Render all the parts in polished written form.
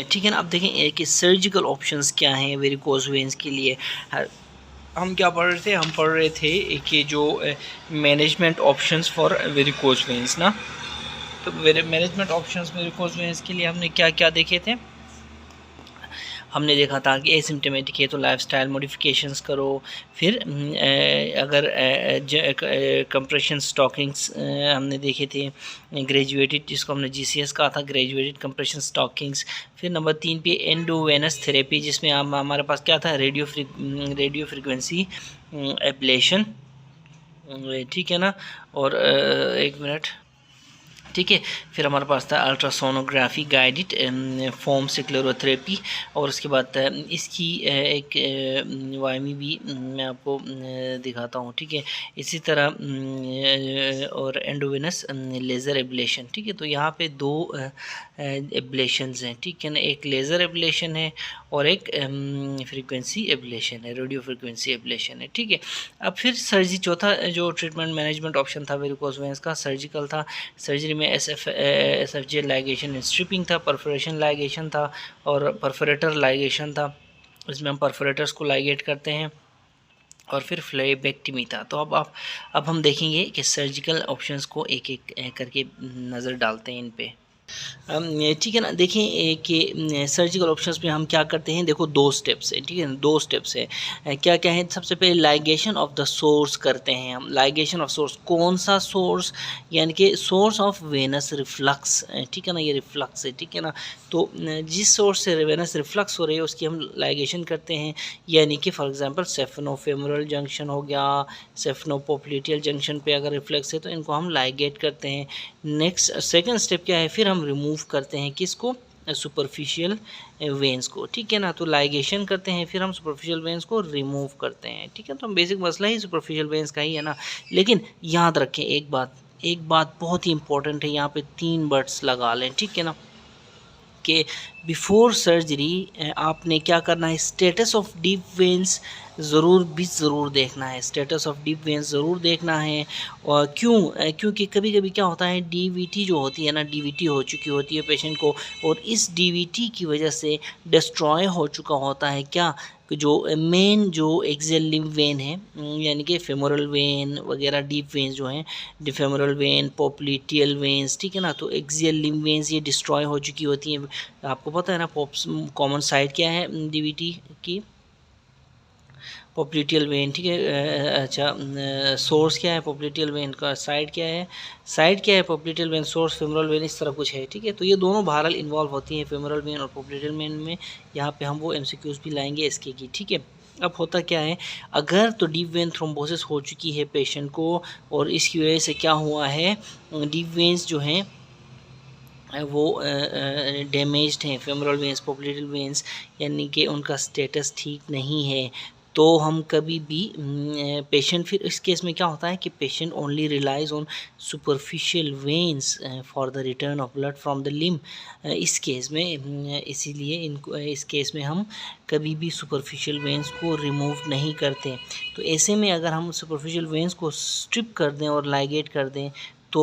ठीक है ना। अब देखें कि सर्जिकल ऑप्शंस क्या हैं वेरिकोज वेन्स के लिए। हम क्या पढ़ रहे थे, हम पढ़ रहे थे कि जो management options for varicose veins ना। तो मैनेजमेंट ऑप्शंस वेरिकोज वेन्स के लिए हमने क्या क्या देखे थे। हमने देखा था कि एसिम्टोमेटिक है तो लाइफस्टाइल मॉडिफिकेशंस करो। फिर अगर कंप्रेशन स्टॉकिंग्स हमने देखे थे, ग्रेजुएटेड जिसको हमने जीसीएस कहा था, ग्रेजुएटेड कंप्रेशन स्टॉकिंग्स। फिर नंबर 3 पे एंडोवेनस थेरेपी, जिसमें हमारे पास क्या था, रेडियो फ्रीक्वेंसी एब्लेशन, ठीक है ना। और एक मिनट, ठीक है। फिर हमारे पास था अल्ट्रासोनोग्राफी गाइडेड फोम स्क्लेरोथेरेपी। और उसके बाद इसकी एक वायमी भी मैं आपको दिखाता हूँ, ठीक है। इसी तरह और एंडोवेनस लेज़र एब्लेशन, ठीक है। तो यहाँ पे दो एब्लेशंस हैं, ठीक है ना। एक लेज़र एब्लेशन है और एक फ्रीक्वेंसी एब्लेशन है, रेडियो फ्रीक्वेंसी एब्लेशन है, ठीक है। अब फिर सर्जरी, चौथा जो ट्रीटमेंट मैनेजमेंट ऑप्शन था वेरिकोज वेन्स का, सर्जिकल था। सर्जरी में एसएफजे लाइगेशन एंड स्ट्रिपिंग था, परफोरेशन लाइगेशन था और परफोरेटर लाइगेशन था। इसमें हम परफोरेटर्स को लाइगेट करते हैं। और फिर फ्लेबेक्टमी था। तो अब हम देखेंगे कि सर्जिकल ऑप्शंस को एक एक करके नज़र डालते हैं इन पे। ठीक है ना। देखें कि सर्जिकल ऑप्शंस में हम क्या करते हैं। देखो दो स्टेप्स है, ठीक है ना, दो स्टेप्स है। क्या क्या है, सबसे पहले लाइगेशन ऑफ द सोर्स करते हैं हम। लाइगेशन ऑफ सोर्स, कौन सा सोर्स, यानी कि सोर्स ऑफ वेनस रिफ्लक्स, ठीक है ना, ये रिफ्लक्स है, ठीक है ना। तो जिस सोर्स से वेनस रिफ्लक्स हो रही है उसकी हम लाइगेशन करते हैं। यानी कि फॉर एग्जांपल सेफनोफेमोरल जंक्शन हो गया, सेफनोपोप्लिटियल जंक्शन पे अगर रिफ्लक्स है तो इनको हम लाइगेट करते हैं। नेक्स्ट सेकंड स्टेप क्या है, फिर हम रिमूव करते हैं किसको, सुपरफिशियल वेंस को, ठीक है ना। तो लाइगेशन करते हैं, फिर हम सुपरफिशियल वेंस को रिमूव करते हैं, ठीक है। तो बेसिक मसला ही सुपरफिशियल वेंस का ही है ना। लेकिन याद रखें एक बात बहुत ही इंपॉर्टेंट है, यहाँ पे 3 वर्ड्स लगा लें, ठीक है ना, कि बिफोर सर्जरी आपने क्या करना है, स्टेटस ऑफ डीप वेंस ज़रूर देखना है। स्टेटस ऑफ डीप वेंस ज़रूर देखना है। और क्योंकि कभी कभी क्या होता है, डीवीटी जो होती है ना, डीवीटी हो चुकी होती है पेशेंट को, और इस डीवीटी की वजह से डिस्ट्रॉय हो चुका होता है क्या, जो मेन जो एक्सियल लिम्ब वेन है, यानी कि फेमोरल वेन वगैरह, डीप वेन्स जो हैं, फेमोरल वेन, पोप्लिटियल वेन्स, ठीक है ना। तो एक्सियल लिम्ब वेन्स ये डिस्ट्रॉय हो चुकी होती हैं। आपको पता है ना कॉमन साइट क्या है डीवीटी की, पोप्लिटियल वेन, ठीक है। अच्छा, सोर्स क्या है पोप्लिटियल वेन का, साइड क्या है, popliteal when, source femoral when, इस तरह कुछ है, ठीक है। तो ये दोनों बहरहाल इन्वॉल्व होती हैं फेमोरल वेन और पोप्लिटियल वेन में। यहाँ पे हम वो एमसीक्यूज भी लाएंगे इसके की, ठीक है। अब होता क्या है, अगर तो डीप वेन थ्रोम्बोसिस हो चुकी है पेशेंट को, और इसकी वजह से क्या हुआ है, डीप वेन्स जो हैं वो डैमेज्ड हैं, फेमोरल वेन्स, पोप्लिटियल वेन्स, यानी कि उनका स्टेटस ठीक नहीं है। तो हम कभी भी पेशेंट, फिर इस केस में क्या होता है कि patient only relies on superficial veins for the return of blood from the limb. इस केस में इसीलिए इनको इस केस में हम कभी भी सुपरफिशियल वेन्स को रिमूव नहीं करते। तो ऐसे में अगर हम सुपरफिशियल वेन्स को स्ट्रिप कर दें और लाइगेट कर दें तो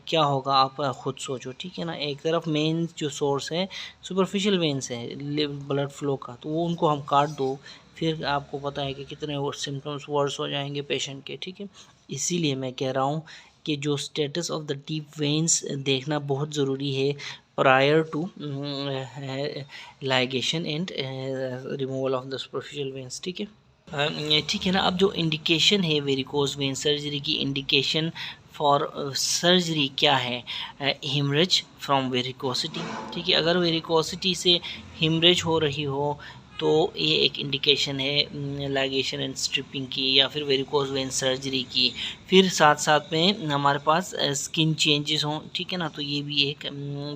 क्या होगा, आप ख़ुद सोचो, ठीक है ना। एक तरफ मेन जो सोर्स है सुपरफिशियल वेन्स है ब्लड फ्लो का, तो वो उनको हम काट दो, फिर आपको पता है कि कितने वो सिम्टम्स वर्स हो जाएंगे पेशेंट के, ठीक है। इसीलिए मैं कह रहा हूँ कि जो status of the deep veins देखना बहुत ज़रूरी है prior to ligation and removal of the superficial veins, ठीक है। ठीक है ना। अब जो इंडिकेशन है वेरिकोज वेन सर्जरी की, इंडिकेशन फॉर सर्जरी क्या है, हिमरेज फ्रॉम वेरिकोसिटी, ठीक है। अगर वेरिकोसिटी से हिमरेज हो रही हो तो ये एक इंडिकेशन है लाइगेशन एंड स्ट्रिपिंग की, या फिर वेरिकोज वेन सर्जरी की। फिर साथ साथ में हमारे पास स्किन चेंजेस हों, ठीक है ना। तो ये भी एक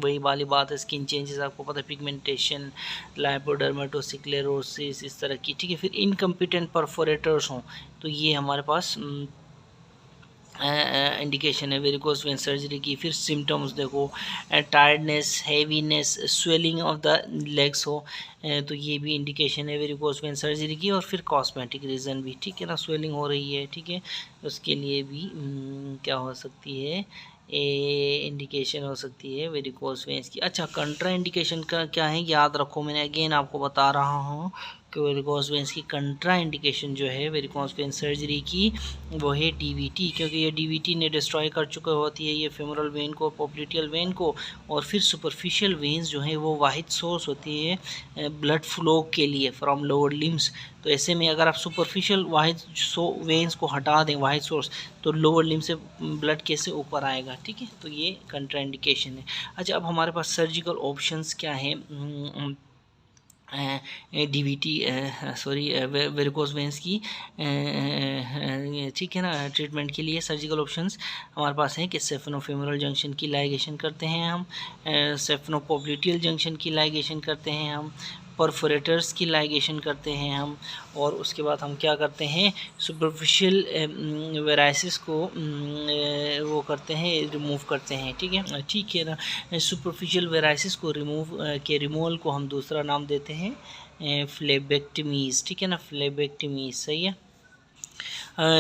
वही वाली बात है, स्किन चेंजेस आपको पता है, पिगमेंटेशन, लाइपोडर्मेटोस्क्लेरोसिस, इस तरह की, ठीक है। फिर इनकम्पिटेंट परफोरेटर्स हों, तो ये हमारे पास इंडिकेशन है वेरिकोज वेन सर्जरी की। फिर सिम्टम्स देखो, tiredness, heaviness, swelling of the legs हो, तो ये भी इंडिकेशन है वेरिकोज वेन सर्जरी की। और फिर कॉस्मेटिक रीज़न भी, ठीक है ना, स्वेलिंग हो रही है, ठीक है, उसके लिए भी क्या हो सकती है इंडिकेशन हो सकती है वेरिकोज वेन्स की। अच्छा, कंट्रा इंडिकेशन का क्या है, याद रखो, मैंने अगेन आपको बता रहा हूँ कि वेरिकोज वेन्स की कंट्रा इंडिकेशन जो है वेरिकोज वेन सर्जरी की वो है डीवीटी, क्योंकि ये डीवीटी ने डिस्ट्रॉय कर चुका होती है ये फेमोरल वेन को, पोप्लिटियल वेन को, और फिर सुपरफिशियल वेन्स जो है वो वाहिद सोर्स होती है ब्लड फ्लो के लिए फ्रॉम लोअर लिम्स। तो ऐसे में अगर आप सुपरफिशियल वाहिद वेन्स को हटा दें, वाहिद सोर्स, तो लोअर लिम से ब्लड कैसे ऊपर आएगा, ठीक है। तो ये कंट्राइंडिकेशन है। अच्छा, अब हमारे पास सर्जिकल ऑप्शंस क्या हैं डीवीटी सॉरी वेरिकोज वेन्स की, ठीक है ना, ट्रीटमेंट के लिए सर्जिकल ऑप्शंस हमारे पास हैं कि सेफनोफेमोरल जंक्शन की लाइगेशन करते हैं हम, सेफनोपोप्लिटियल जंक्शन की लाइगेशन करते हैं हम, परफोरेटर्स की लाइगेशन करते हैं हम, और उसके बाद हम क्या करते हैं, सुपरफिशियल वेराइसिस को वो करते हैं, रिमूव करते हैं, ठीक है ना। सुपरफिशियल वेराइसिस को रिमूवल को हम दूसरा नाम देते हैं फ्लेबेक्टमीज, ठीक है ना, फ्लेबेक्टमीज, सही है,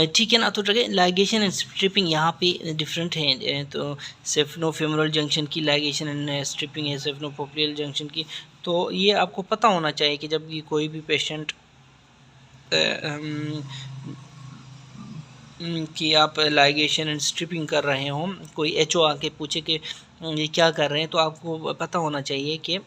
ठीक है ना। तो लाइगेशन एंड स्ट्रिपिंग यहाँ पे डिफरेंट हैं, तो सेफनोफेमोरल जंक्शन की लाइगेशन एंड स्ट्रिपिंग है सेफनोपोप्लियल जंक्शन की। तो ये आपको पता होना चाहिए कि जब भी कोई भी पेशेंट कि आप लाइगेशन एंड स्ट्रिपिंग कर रहे हों, कोई एचओ आके पूछे कि ये क्या कर रहे हैं, तो आपको पता होना चाहिए कि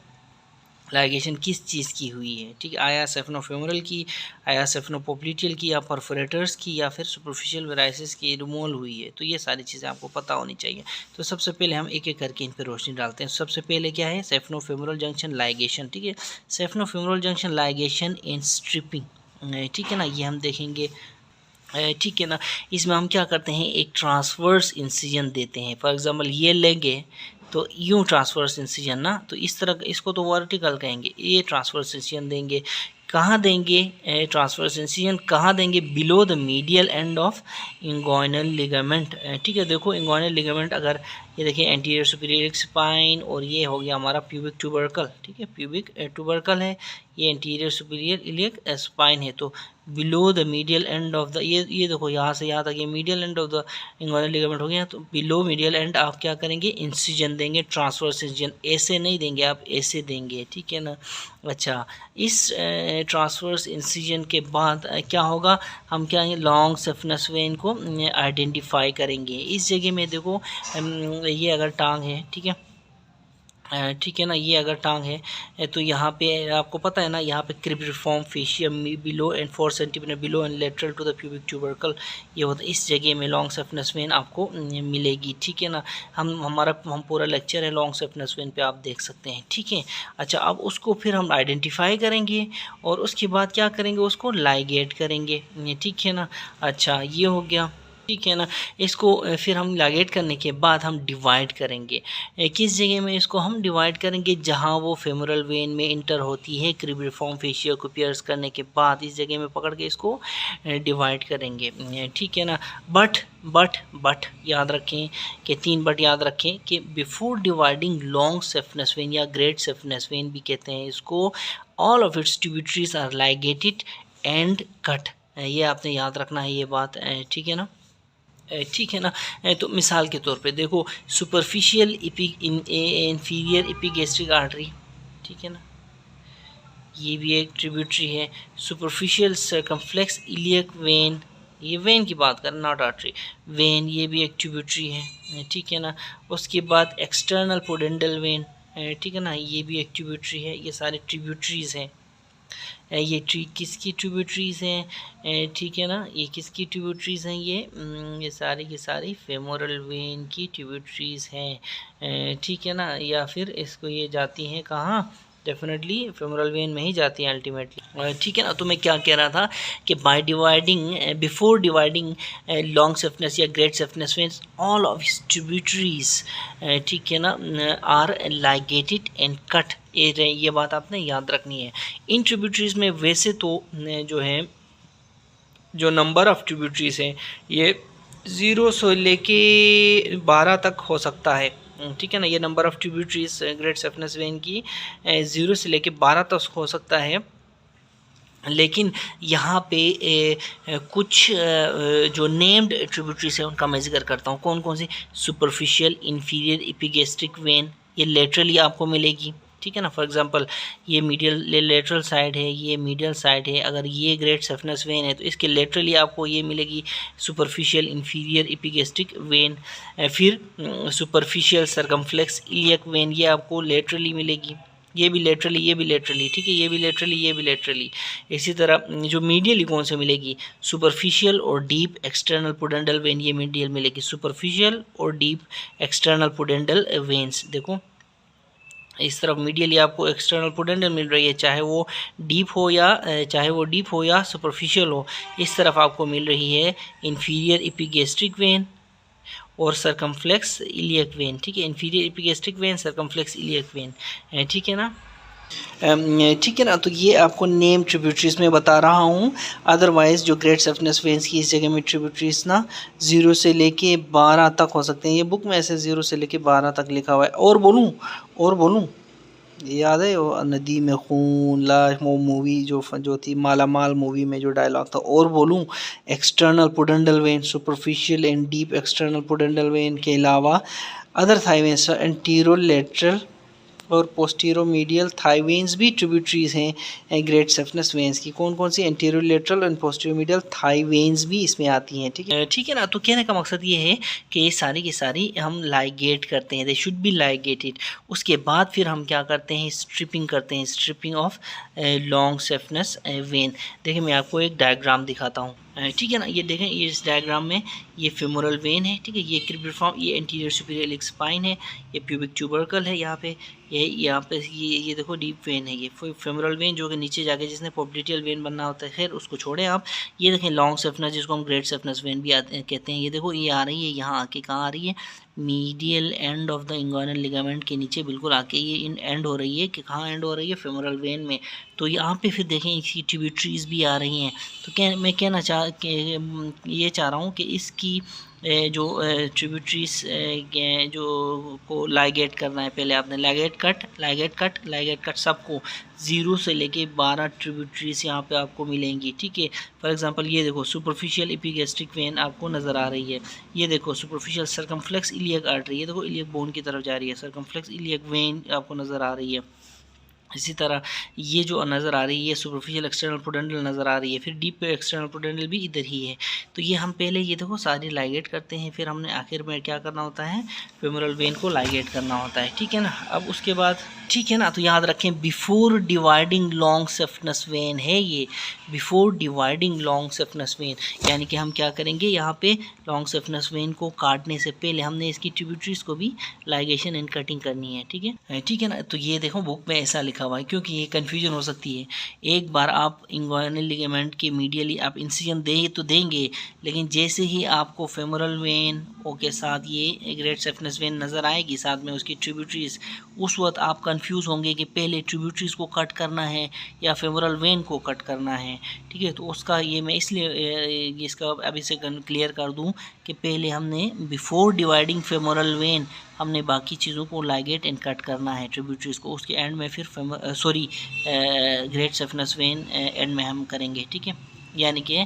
लाइगेशन किस चीज़ की हुई है, ठीक है, आया सेफनोफेमोरल की, आया सेफनोपोप्लिटियल की, या परफोरेटर्स की, या फिर सुपरफिशियल वेराइसिस की रिमूवल हुई है। तो ये सारी चीज़ें आपको पता होनी चाहिए। तो सबसे पहले हम एक एक करके इन पर रोशनी डालते हैं। सबसे पहले क्या है, सेफनोफेमोरल जंक्शन लाइगेशन, ठीक है, सेफनोफेमोरल जंक्शन लाइगेशन एंड स्ट्रिपिंग, ठीक है ना, ये हम देखेंगे, ठीक है ना। इसमें हम क्या करते हैं, एक ट्रांसवर्स इंसिजन देते हैं। फॉर एग्जांपल ये लेंगे तो यूँ ट्रांसवर्स इंसिजन ना, तो इस तरह इसको तो वर्टिकल कहेंगे, ये ट्रांसवर्स इंसिजन देंगे। कहाँ देंगे ट्रांसवर्स इंसिजन, कहाँ देंगे, below the medial end of inguinal ligament, ठीक है। देखो इंगोइनल लिगामेंट, अगर ये देखिए एंटीरियर सुपीरियर स्पाइन, और ये हो गया हमारा प्यूबिक ट्यूबरकल, ठीक है, प्यूबिक ट्यूबरकल है, ये एंटीरियर सुपीरियर इलियक स्पाइन है। तो below the medial end of the, ये देखो यहाँ से यहाँ तक ये medial end of the inguinal ligament हो गया। तो बिलो मीडियल एंड आप क्या करेंगे, इंसिजन देंगे, ट्रांसवर्स इंसिजन, ऐसे नहीं देंगे आप, ऐसे देंगे, ठीक है ना। अच्छा, इस ट्रांसवर्स इंसिजन के बाद क्या होगा, हम क्या है, लॉन्ग सफनस वेन को आइडेंटिफाई करेंगे। इस जगह में देखो ये अगर टांग है, ठीक है, ठीक है ना, ये अगर टांग है तो यहाँ पे आपको पता है ना, यहाँ पे cribriform fascia below and 4 centimetre below and lateral to the pubic tubercle, ये होता है, इस जगह में लॉन्ग सफनस वेन आपको मिलेगी, ठीक है ना। हम पूरा लेक्चर है लॉन्ग सफनस वेन पे, आप देख सकते हैं, ठीक है। अच्छा, अब उसको फिर हम आइडेंटिफाई करेंगे और उसके बाद क्या करेंगे, उसको लाइगेट करेंगे, ठीक है ना। अच्छा, ये हो गया, ठीक है ना। इसको फिर हम लाइगेट करने के बाद हम डिवाइड करेंगे। किस जगह में इसको हम डिवाइड करेंगे, जहां वो फेमोरल वेन में इंटर होती है क्रिबिफॉर्म फेशिया को पियर्स करने के बाद, इस जगह में पकड़ के इसको डिवाइड करेंगे, ठीक है ना। बट याद रखें कि 3 बट याद रखें कि before dividing long saphenous vein या ग्रेट सेफनस वेन भी कहते हैं इसको, all of its tributaries are ligated and cut, ये आपने याद रखना है ये बात, ठीक है ना, ठीक है ना। तो मिसाल के तौर पे देखो, सुपरफिशियल इंफीरियर एपिगैस्ट्रिक आर्टरी, ठीक है ना, ये भी एक ट्रिब्यूटरी है। सुपरफिशियल सर्कमफ्लेक्स इलियक वेन, ये वेन की बात करें, नॉट आर्टरी, वेन, ये भी एक ट्रिब्यूटरी है, ठीक है ना। उसके बाद एक्सटर्नल पोडेंडल वेन, ठीक है ना, ये भी एक ट्रिब्यूटरी है। ये सारे ट्रिब्यूटरीज हैं। ये किसकी ट्रिब्यूटरीज हैं, ठीक है ना, ये किसकी ट्रिब्यूटरीज हैं, ये सारी की सारी फेमोरल वेन की ट्रिब्यूटरीज हैं, ठीक है ना। या फिर इसको ये जाती हैं कहाँ, डेफिनेटली फेमोरल वेन में ही जाती हैं अल्टीमेटली, ठीक है ना। तो मैं क्या कह रहा था कि by dividing, before dividing long saphenous या great saphenous veins, all of his tributaries, ठीक है ना, आर लाइगेटेड एंड कट, ये बात आपने याद रखनी है। इन ट्रिब्यूटरीज में वैसे तो जो है, जो नंबर ऑफ ट्रिब्यूटरीज हैं ये 0 से लेके 12 तक हो सकता है, ठीक है ना। ये number of tributaries great saphenous vein की 0 से लेके 12 तक हो सकता है। लेकिन यहाँ पे कुछ जो नेम्ड ट्रिब्यूटरीज है उनका मैं जिक्र करता हूँ। कौन कौन सी? सुपरफिशियल इंफीरियर एपिगैस्ट्रिक वेन, ये लेटरली आपको मिलेगी, ठीक है ना। फॉर एग्जांपल ये मीडियल लेटरल साइड है, ये मीडियल साइड है, अगर ये ग्रेट सेफनस वेन है तो इसके लेटरली आपको ये मिलेगी सुपरफिशियल इंफीरियर एपिगैस्ट्रिक वेन। फिर सुपरफिशियल सर्कमफ्लेक्स इलियक वेन, ये आपको लेटरली मिलेगी, ये भी लेटरली, ये भी लेटरली, ठीक है, ये भी लेटरली, ये भी लेटरली। इसी तरह जो मीडियली कौन से मिलेगी? सुपरफिशियल और डीप एक्सटर्नल पुडेंडल वेन, ये मीडियल मिलेगी, सुपरफिशियल और डीप एक्सटर्नल पुडेंडल वेन्स। देखो इस तरफ मीडियली आपको एक्सटर्नल पुडेंडल मिल रही है, चाहे वो डीप हो या सुपरफिशियल हो। इस तरफ आपको मिल रही है इंफीरियर एपिगैस्ट्रिक वेन और सर्कमफ्लेक्स इलियक वेन, ठीक है, inferior epigastric when, circumflex iliac when, ठीक है ना। ठीक है ना। तो ये आपको नेम ट्रिब्यूटरीज में बता रहा हूँ। अदरवाइज़ जो ग्रेट सेफनस वेन्स की इस जगह में ट्रिब्यूटरीज ना 0 से लेके 12 तक हो सकते हैं। ये बुक में ऐसे 0 से लेके 12 तक लिखा हुआ है। और बोलूँ याद है वो नदी में खून लाश, वो मूवी जो थी माला माल मूवी में जो डायलॉग था, और बोलूँ external pudendal vein, superficial and deep external pudendal vein के अलावा other thigh veins, anterolateral और पोस्टीरो मीडियल थाई वेन्स भी ट्रिब्यूटरीज हैं ग्रेट सेफनस वेन्स की। कौन कौन सी? एंटीरियर लेटरल और पोस्टीरो मीडियल थाई वेन्स भी इसमें आती हैं, ठीक है ना। तो कहने का मकसद ये है कि ये सारी की सारी हम लाइगेट करते हैं, दे शुड बी लाइगेटेड। उसके बाद फिर हम क्या करते हैं? स्ट्रिपिंग करते हैं, striping of long saphenous when. देखिए मैं आपको एक डायग्राम दिखाता हूँ, ठीक है ना। ये देखें, ये इस डायग्राम में ये फेमोरल वेन है, ठीक है, ये क्रिबिफॉर्म, ये एंटीरियर सुपीरियर स्पाइन है, ये प्यूबिक ट्यूबरकल है यहाँ पे, यहाँ पे ये देखो डीप वेन है, ये फेमोरल वेन जो कि नीचे जाके जिसने पोप्टिटियल वेन बनना होता है। खैर उसको छोड़ें आप। ये देखें लॉन्ग सेफनस, जिसको हम ग्रेट सेफनस वेन भी कहते हैं। ये देखो ये आ रही है, यहाँ आके कहाँ आ रही है? Medial end of the inguinal ligament के नीचे बिल्कुल आके ये इन एंड हो रही है। कि कहाँ एंड हो रही है? फेमोरल वेन में। तो यहाँ पे फिर देखें इसकी ट्रिब्यूटरीज भी आ रही हैं। तो मैं कहना चाह रहा हूँ कि इसकी जो ट्रिब्यूटरीज जो को लाइगेट करना है, पहले आपने लाइगेट कट सबको 0 से लेके 12 ट्रिब्यूटरीज यहाँ पे आपको मिलेंगी, ठीक है। फॉर एग्जांपल ये देखो सुपरफिशियल एपिगैस्ट्रिक वेन आपको नज़र आ रही है। ये देखो सुपरफिशियल सर्कमफ्लेक्स इलियक आर्टरी, ये देखो इलियक बोन की तरफ जा रही है, सर्कमफ्लेक्स इलियक वेन आपको नज़र आ रही है। इसी तरह ये जो नज़र आ रही है सुपरफिशियल एक्सटर्नल पुडेंडल नज़र आ रही है, फिर डीप एक्सटर्नल पुडेंडल भी इधर ही है। तो ये हम पहले ये देखो सारी लाइगेट करते हैं, फिर हमने आखिर में क्या करना होता है? फेमोरल वेन को लाइगेट करना होता है, ठीक है ना। अब उसके बाद ठीक है ना, तो याद रखें before dividing long saphenous when है ये, before dividing long saphenous when, यानी कि हम क्या करेंगे यहाँ पे लॉन्ग सेफनस वेन को काटने से पहले हमने इसकी ट्रिब्यूटरीज को भी लाइगेशन एंड कटिंग करनी है, ठीक है ना। तो ये देखो बुक में ऐसा लिखा हुआ है, क्योंकि ये कन्फ्यूजन हो सकती है। एक बार आप इंगुइनल लिगामेंट के मीडियली आप इंसिजन तो देंगे, लेकिन जैसे ही आपको फेमोरल वेन के साथ ये ग्रेट सेफनस वेन नज़र आएगी, साथ में उसकी ट्रिब्यूटरीज, उस वक्त आप कंफ्यूज होंगे कि पहले ट्रिब्यूटरीज को कट करना है या फेमोरल वेन को कट करना है, ठीक है। तो उसका ये मैं इसलिए इसका अभी से क्लियर कर दूं कि पहले हमने बिफोर डिवाइडिंग फेमोरल वेन हमने बाकी चीज़ों को लाइगेट एंड कट करना है ट्रिब्यूटरीज को, उसके एंड में फिर ग्रेट सेफनस वेन एंड में हम करेंगे, ठीक है। यानी कि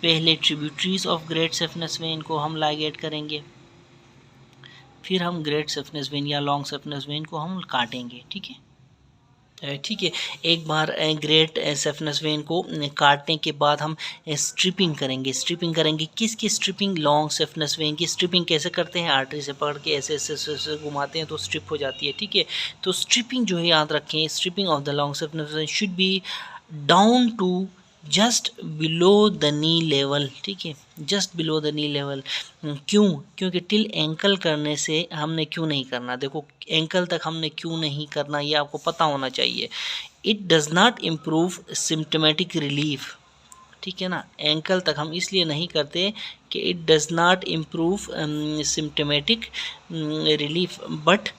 पहले tributaries of great saphenous when को हम लाइगेट करेंगे, फिर हम ग्रेट सेफनस वेन या लॉन्ग सेफनस वेन को हम काटेंगे, ठीक है। एक बार ग्रेट सेफनस वेन को काटने के बाद हम स्ट्रिपिंग करेंगे। किसकी स्ट्रिपिंग? लॉन्ग सेफनस वेन की स्ट्रिपिंग कैसे करते हैं? आर्टरी से पकड़ के ऐसे ऐसे घुमाते हैं तो स्ट्रिप हो जाती है, ठीक है। तो स्ट्रिपिंग जो है याद रखें, stripping of the long saphenous vein should be down to just below the knee level, ठीक है, just below the knee level. क्यों? क्योंकि टिल एंकल करने से हमने क्यों नहीं करना? देखो एंकल तक हमने क्यों नहीं करना ये आपको पता होना चाहिए। It does not improve symptomatic relief, ठीक है ना। एंकल तक हम इसलिए नहीं करते कि it does not improve symptomatic relief, but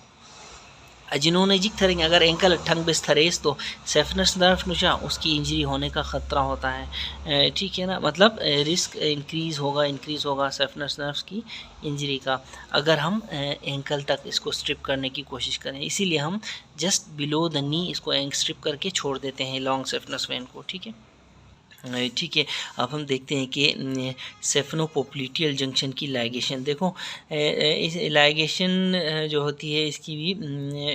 जिन्होंने जिक थरेंगे अगर एंकल ठंग बिस थरेस तो सेफनस नर्व नुचा उसकी इंजरी होने का ख़तरा होता है, ठीक है ना, मतलब रिस्क इंक्रीज़ होगा सेफनस नर्व की इंजरी का अगर हम एंकल तक इसको स्ट्रिप करने की कोशिश करें। इसीलिए हम जस्ट बिलो द नी इसको स्ट्रिप करके छोड़ देते हैं लॉन्ग सेफनस वेन को, ठीक है। ठीक है, अब हम देखते हैं कि सेफनोपोप्लिटियल जंक्शन की लाइगेशन देखो। इस लाइगेशन जो होती है इसकी भी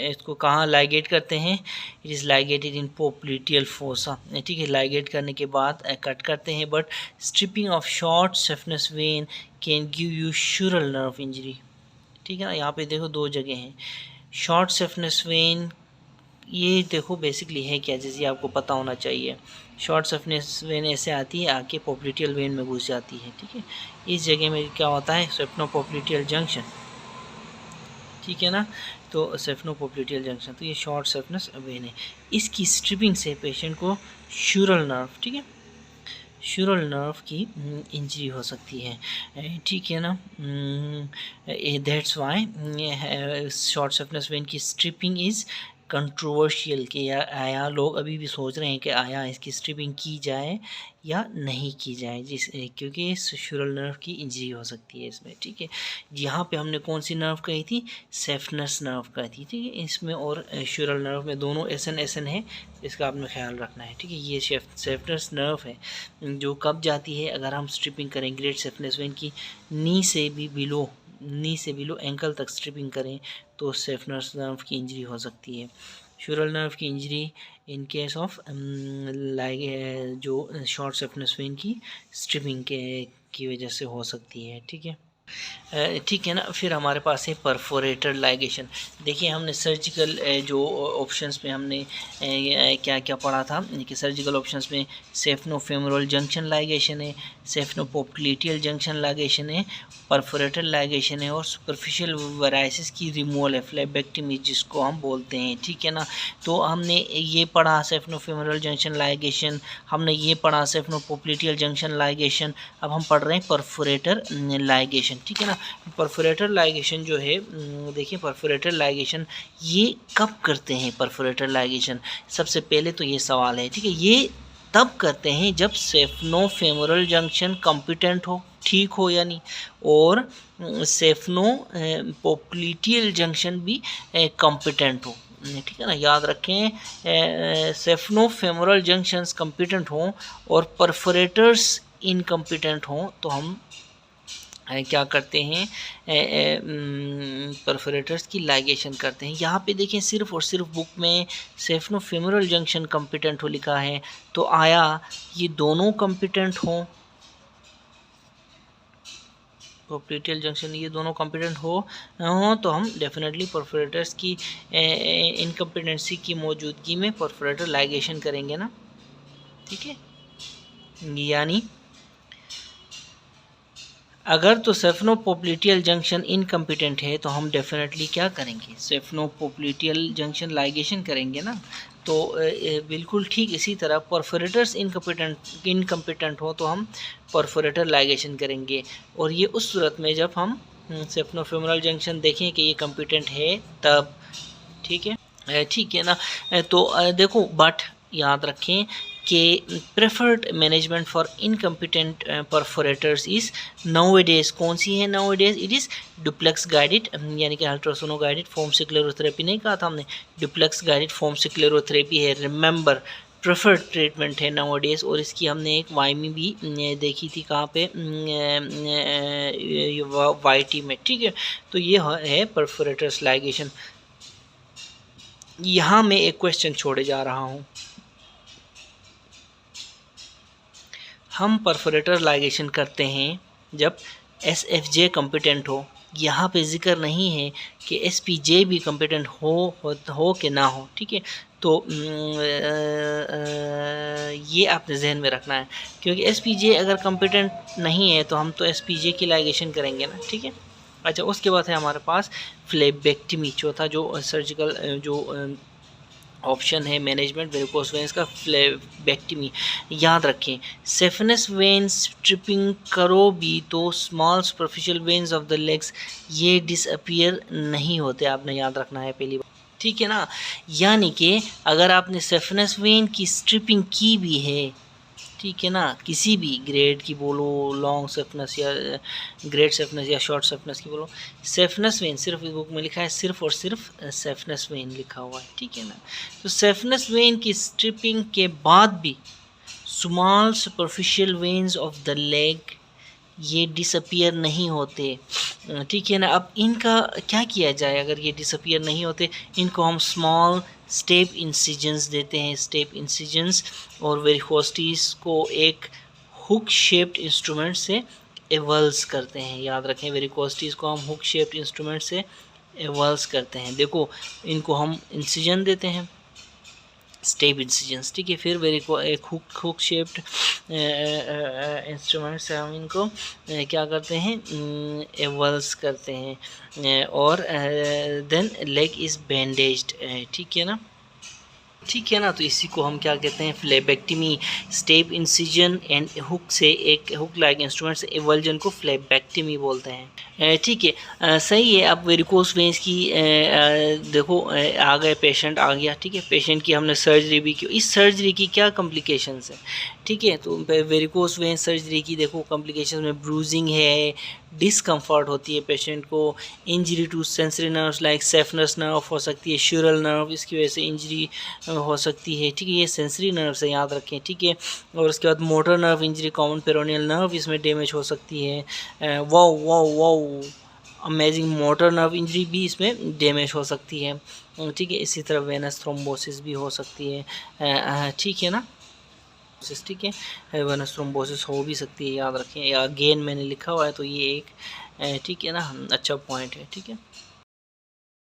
इसको कहाँ लाइगेट करते हैं, it is ligated in popliteal fossa, ठीक है। लाइगेट करने के बाद कट करते हैं, but stripping of short saphenous vein can give you sural nerve injury, ठीक है ना। यहाँ पे देखो दो जगह हैं। शॉर्ट सेफनस वेन ये देखो बेसिकली है क्या, जैसे आपको पता होना चाहिए। शॉर्ट सेफनस वेन ऐसे आती है आके पोप्लिटियल वेन में घुस जाती है, ठीक है। इस जगह में क्या होता है सेफनोपोप्लिटियल जंक्शन, ठीक है ना। तो सेफनोपोप्लिटियल जंक्शन, तो ये शॉर्ट सेफनस वेन है। इसकी स्ट्रिपिंग से पेशेंट को शुरल नर्व, ठीक है, शुरल नर्व की इंजरी हो सकती है, ठीक है ना। That's why short saphenous when की स्ट्रिपिंग इज़ कंट्रोवर्शियल कि आया लोग अभी भी सोच रहे हैं कि आया इसकी स्ट्रिपिंग की जाए या नहीं की जाए, क्योंकि शुरल नर्व की इंजरी हो सकती है इसमें, ठीक है। यहाँ पे हमने कौन सी नर्व कही थी, सेफनस नर्व कही थी, ठीक है। इसमें और शुरल नर्व में दोनों एसन है, इसका आपने ख्याल रखना है, ठीक है। ये सेफनस नर्व है जो कब जाती है, अगर हम स्ट्रिपिंग करें ग्रेट सेफनस वेन की नी से बिलो एंकल तक स्ट्रिपिंग करें तो सेफनस नर्व की इंजरी हो सकती है। शुरल नर्व की इंजरी इन केस ऑफ जो शॉर्ट सेफनस वेन की स्ट्रिपिंग की वजह से हो सकती है, ठीक है, ठीक है ना। फिर हमारे पास है परफोरेटर लाइगेशन। देखिए हमने सर्जिकल जो ऑप्शंस में हमने क्या क्या पढ़ा था कि सर्जिकल ऑप्शंस में सेफनोफेमोरल जंक्शन लाइगेशन है, सेफनोपोप्लिटियल जंक्शन लाइगेशन है, परफोरेटर लाइगेशन है और सुपरफिशियल वेराइसिस की रिमूवल है, फ्लेबेक्टमी जिसको हम बोलते हैं, ठीक है ना। तो हमने ये पढ़ा सेफनोफेमोरल जंक्शन लाइगेशन, हमने ये पढ़ा सेफनोपोप्लिटियल जंक्शन लाइगेशन, अब हम पढ़ रहे हैं परफोरेटर लाइगेशन, ठीक है ना। परफोरेटर लाइगेशन जो है देखिए परफोरेटर लाइगेशन ये कब करते हैं, परफोरेटर लाइगेशन सबसे पहले तो ये सवाल है, ठीक है। ये तब करते हैं जब सेफनोफेमोरल जंक्शन कॉम्पिटेंट हो, ठीक हो यानी, और सेफनोपोप्लिटियल जंक्शन भी कॉम्पिटेंट हो, ठीक है ना। याद रखें सेफनोफेमोरल जंक्शंस कॉम्पिटेंट हों और परफोरेटर्स इनकम्पिटेंट हों तो हम क्या करते हैं, परफोरेटर्स की लाइगेशन करते हैं। यहाँ पे देखें सिर्फ और सिर्फ बुक में सेफनोफेमोरल जंक्शन कॉम्पिटेंट हो लिखा है, तो आया ये दोनों कॉम्पिटेंट हों, पोप्लिटियल जंक्शन ये दोनों कॉम्पिटेंट हो तो हम डेफिनेटली परफोरेटर्स की इनकम्पिटेंसी की मौजूदगी में परफोरेटर लाइगेशन करेंगे ना, ठीक है। यानी अगर तो सेफनोपोप्लिटियल जंक्शन इनकम्पिटेंट है तो हम डेफिनेटली क्या करेंगे, सेफनोपोप्लिटियल जंक्शन लाइगेशन करेंगे ना। तो बिल्कुल ठीक इसी तरह परफोरेटर्स इनकम्पिटेंट हो तो हम परफोरेटर लाइगेशन करेंगे, और ये उस सूरत में जब हम सेफनोफेमोरल जंक्शन देखें कि ये कम्पिटेंट है तब, ठीक है ना। तो देखो बट याद रखें कि preferred management for incompetent perforators is nowadays कौन सी है, nowadays it is duplex guided यानी कि अल्ट्रासोनो गाइडेड फॉर्म स्क्लेरोथेरेपी नहीं कहा था हमने, डुप्लेक्स गाइडेड फॉर्म स्क्लेरोथेरेपी है, रिमेंबर प्रेफर्ड ट्रीटमेंट है नाउअडेज। और इसकी हमने एक वाइमी भी देखी थी कहाँ पे, वाईटी में, ठीक है। तो ये है परफोरेटर्स लाइगेशन। यहाँ मैं एक क्वेश्चन छोड़े जा रहा हूँ, हम परफोरेटर लाइगेशन करते हैं जब SFJ कॉम्पिटेंट हो, यहाँ पे जिक्र नहीं है कि SPJ भी कॉम्पिटेंट हो कि ना हो, ठीक है। तो ये आपने जहन में रखना है, क्योंकि SPJ अगर कॉम्पिटेंट नहीं है तो हम तो SPJ की लाइगेशन करेंगे ना, ठीक है। अच्छा उसके बाद है हमारे पास फ्लेबेक्टमी, चौथा जो सर्जिकल जो ऑप्शन है मैनेजमेंट वेरिकोस वेन्स का, फ्लेबेक्टमी। याद रखें सेफनस वेन स्ट्रिपिंग करो भी तो small superficial veins of the legs ये डिसअपियर नहीं होते, आपने याद रखना है पहली बार। ठीक है ना। यानी कि अगर आपने सेफनस वेन की स्ट्रिपिंग की भी है, ठीक है ना, किसी भी ग्रेड की बोलो, लॉन्ग सेफनस या ग्रेड सेफनस या शॉर्ट सेफनस की बोलो, सेफनस वेन सिर्फ इस बुक में लिखा है सिर्फ और सिर्फ सेफनस वेन लिखा हुआ है, ठीक है ना। तो सेफनस वेन की स्ट्रिपिंग के बाद भी small superficial veins of the leg ये डिसअपियर नहीं होते, ठीक है ना। अब इनका क्या किया जाए अगर ये डिसअपियर नहीं होते? इनको हम स्मॉल स्टेप इंसिजन्स देते हैं, स्टेप इंसिजन्स, और वेरिकोस्टीज को एक हुक शेप्ड इंस्ट्रूमेंट से एवल्स करते हैं। याद रखें, वेरिकोस्टीज को हम हुक शेप्ड इंस्ट्रूमेंट से एवल्स करते हैं। देखो, इनको हम इंसिजन देते हैं, स्टेप इंसिजन्स, ठीक है। फिर वेरिको एक हुक शेप्ड इंस्ट्रूमेंट से हम इनको क्या करते हैं, एवल्स करते हैं, और देन लेग इज़ बैंडेज्ड, ठीक है ना, ठीक है ना। तो इसी को हम क्या कहते हैं, फ्लेबेक्टमी। स्टेप इंसिजन एंड हुक से, एक हुक लाइक इंस्ट्रूमेंट से एवल्जन को फ्लेबेक्टमी बोलते हैं, ठीक है। सही है। अब वेरिकोस वेन्स की देखो, आ गए, पेशेंट आ गया, ठीक है। पेशेंट की हमने सर्जरी भी की, इस सर्जरी की क्या कॉम्प्लिकेशंस है, ठीक है। तो वेरिकोस वेन सर्जरी की देखो कॉम्प्लिकेशंस में ब्रूजिंग है, डिसकम्फर्ट होती है पेशेंट को, injury to sensory nerves like saphenous nerve हो सकती है, श्यूरल नर्व, इसकी वजह से इंजरी हो सकती है, ठीक है। ये सेंसरी नर्व से याद रखें, ठीक है। और उसके बाद motor nerve injury, common peroneal nerve इसमें डैमेज हो सकती है। Wow wow wow, amazing, motor nerve injury भी इसमें डैमेज हो सकती है, ठीक है। इसी तरह वेनस थ्रोम्बोसिस भी हो सकती है, ठीक है ना, ठीक है। वेनस थ्रोम्बोसिस हो भी सकती है, याद रखें। या अगेन मैंने लिखा हुआ है तो ये एक, ठीक है ना, अच्छा पॉइंट है, ठीक है।